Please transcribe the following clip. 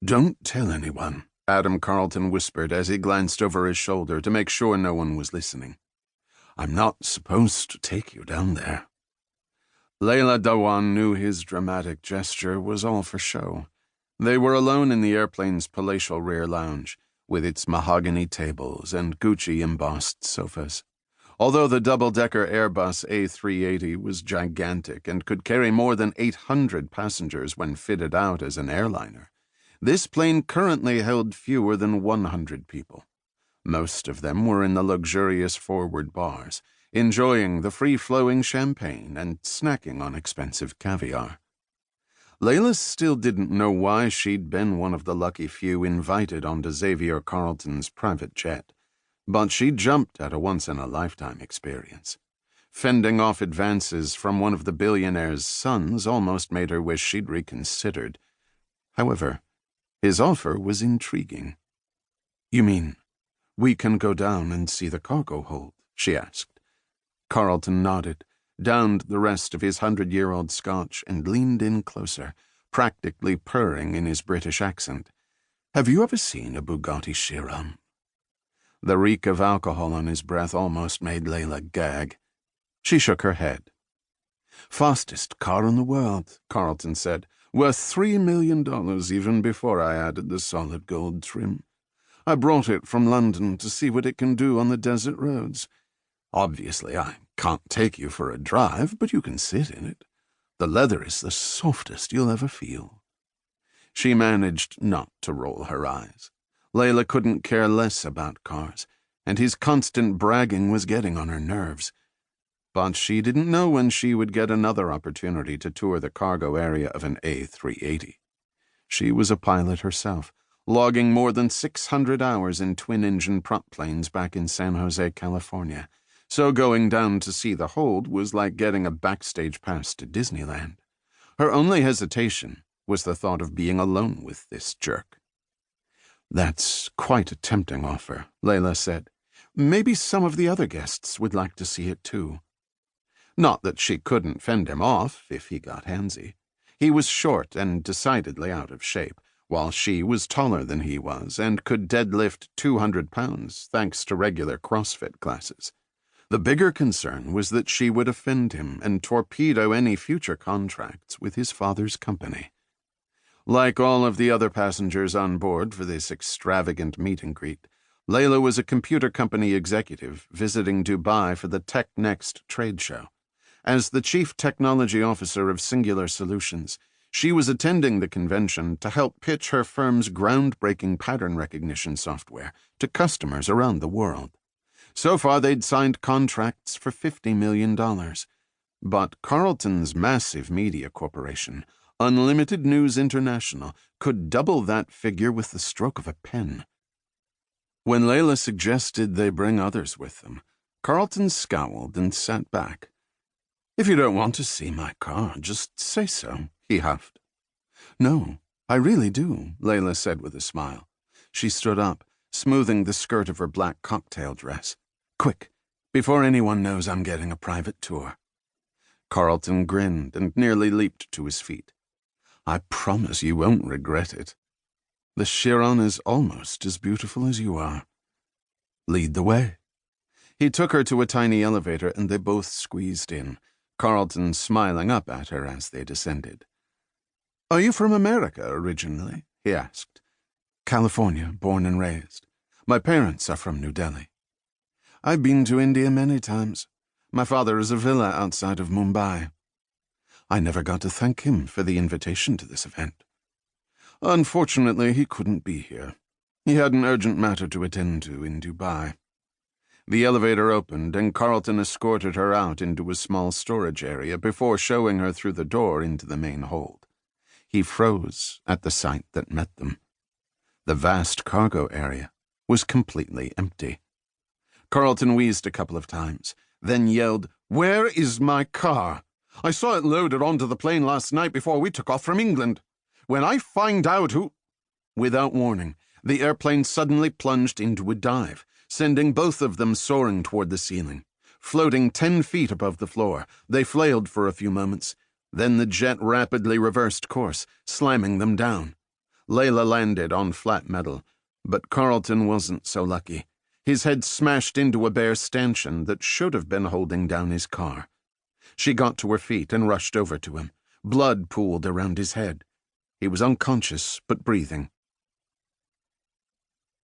"Don't tell anyone," Adam Carlton whispered as he glanced over his shoulder to make sure no one was listening. "I'm not supposed to take you down there." Layla Dawan knew his dramatic gesture was all for show. They were alone in the airplane's palatial rear lounge, with its mahogany tables and Gucci-embossed sofas. Although the double-decker Airbus A380 was gigantic and could carry more than 800 passengers when fitted out as an airliner, this plane currently held fewer than 100 people. Most of them were in the luxurious forward bars, enjoying the free-flowing champagne and snacking on expensive caviar. Layla still didn't know why she'd been one of the lucky few invited onto Xavier Carlton's private jet, but she jumped at a once-in-a-lifetime experience. Fending off advances from one of the billionaire's sons almost made her wish she'd reconsidered. However, his offer was intriguing. "You mean, we can go down and see the cargo hold?" she asked. Carlton nodded, downed the rest of his 100-year-old scotch, and leaned in closer, practically purring in his British accent. "Have you ever seen a Bugatti Chiron?" The reek of alcohol on his breath almost made Layla gag. She shook her head. "Fastest car in the world," Carlton said, "worth $3 million even before I added the solid gold trim. I brought it from London to see what it can do on the desert roads. Obviously, I can't take you for a drive, but you can sit in it. The leather is the softest you'll ever feel." She managed not to roll her eyes. Layla couldn't care less about cars, and his constant bragging was getting on her nerves. But she didn't know when she would get another opportunity to tour the cargo area of an A380. She was a pilot herself, logging more than 600 hours in twin-engine prop planes back in San Jose, California. So going down to see the hold was like getting a backstage pass to Disneyland. Her only hesitation was the thought of being alone with this jerk. "That's quite a tempting offer," Layla said. "Maybe some of the other guests would like to see it too." Not that she couldn't fend him off if he got handsy. He was short and decidedly out of shape, while she was taller than he was and could deadlift 200 pounds thanks to regular CrossFit classes. The bigger concern was that she would offend him and torpedo any future contracts with his father's company. Like all of the other passengers on board for this extravagant meet and greet, Layla was a computer company executive visiting Dubai for the Tech Next trade show. As the chief technology officer of Singular Solutions, she was attending the convention to help pitch her firm's groundbreaking pattern recognition software to customers around the world. So far, they'd signed contracts for $50 million. But Carlton's massive media corporation, Unlimited News International, could double that figure with the stroke of a pen. When Layla suggested they bring others with them, Carlton scowled and sat back. "If you don't want to see my car, just say so," he huffed. "No, I really do," Layla said with a smile. She stood up, smoothing the skirt of her black cocktail dress. "Quick, before anyone knows I'm getting a private tour." Carlton grinned and nearly leaped to his feet. "I promise you won't regret it. The Chiron is almost as beautiful as you are. Lead the way." He took her to a tiny elevator and they both squeezed in, Carlton smiling up at her as they descended. "Are you from America originally?" he asked. "California, born and raised. My parents are from New Delhi. I've been to India many times. My father has a villa outside of Mumbai. I never got to thank him for the invitation to this event. Unfortunately, he couldn't be here. He had an urgent matter to attend to in Dubai." The elevator opened and Carlton escorted her out into a small storage area before showing her through the door into the main hold. He froze at the sight that met them. The vast cargo area was completely empty. Carlton wheezed a couple of times, then yelled, "Where is my car? I saw it loaded onto the plane last night before we took off from England. When I find out who—" Without warning, the airplane suddenly plunged into a dive, sending both of them soaring toward the ceiling. Floating 10 feet above the floor, they flailed for a few moments. Then the jet rapidly reversed course, slamming them down. Layla landed on flat metal, but Carlton wasn't so lucky. His head smashed into a bare stanchion that should have been holding down his car. She got to her feet and rushed over to him. Blood pooled around his head. He was unconscious, but breathing.